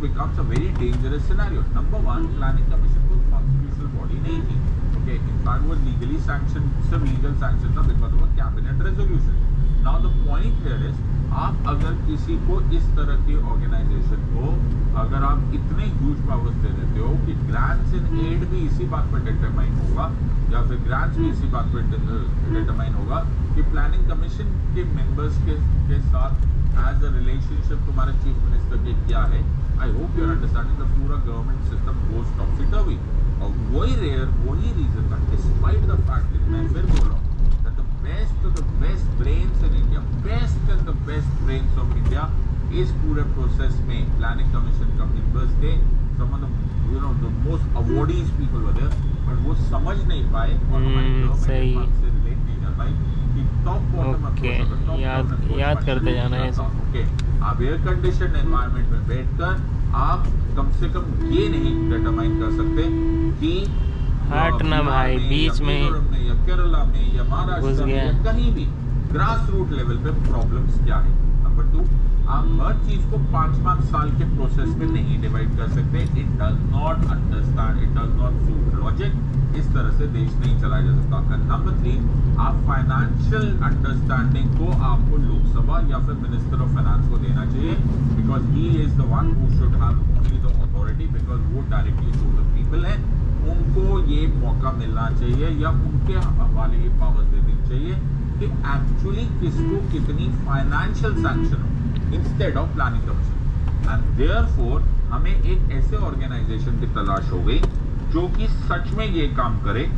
becomes a very dangerous scenario. Number one, planning commission को constitutional body नहीं थी. Okay, in fact वो legally sanctioned, सब legal sanction था because of a cabinet resolution. Now the point here is, आप अगर किसी को इस तरह की ऑर्गेनाइजेशन को अगर आप इतने ह्यूज पावर्स दे देते हो कि ग्रांट्स इन एड भी इसी बात पर डिटरमाइन होगा या फिर ग्रांट्स भी इसी बात पर डिटरमाइन होगा कि प्लानिंग कमीशन के मेंबर्स के साथ एज अ रिलेशनशिप तुम्हारे चीफ मिनिस्टर के क्या है. I hope you are understanding the पूरा government system goes topsy turvy. और वही रीजन था, डिस्पाइट द फैक्ट कि मैं फिर बोल रहा हूँ the best brains in India, best and the best brains of India इस पूरे प्रोसेस में प्लानिंग कमीशन का मेंबर्स थे. some of the the most awardees people were there, but वो समझ नहीं पाए और हमारी गवर्नमेंट से रिलेट नहीं कर पाई कि टॉप बॉटम अप्रोच याद करते जाना है. ओके, आप एयर कंडीशन एनवायरनमेंट में बैठकर आप कम से कम ये नहीं डिटरमाइन कर सकते कि हट ना भाई बीच में या केरला में या महाराष्ट्र में या कहीं भी ग्रास रूट लेवल पे प्रॉब्लम्स क्या है. नंबर 2, आप हर चीज को 5-5 साल के प्रोसेस में नहीं डिवाइड कर सकते. It does not understand, it does not suit logic. इस तरह से देश नहीं चलाया जा सकता. एंड नंबर 3, आप फाइनेंशियल अंडरस्टैंडिंग को आपको लोकसभा या फिर मिनिस्टर ऑफ फाइनेंस को देना चाहिए, because he is the one who should have only the authority, because वो डायरेक्टली चोजन पीपल है. उनको ये मौका मिलना चाहिए या उनके हवाले ये पावर दे देनी चाहिए कि एक्चुअली किसको कितनी फाइनेंशियल सैंक्शन हो instead of planning commission. And therefore हमें एक ऐसे ऑर्गेनाइजेशन की तलाश हो गई जो कि सच में ये काम करे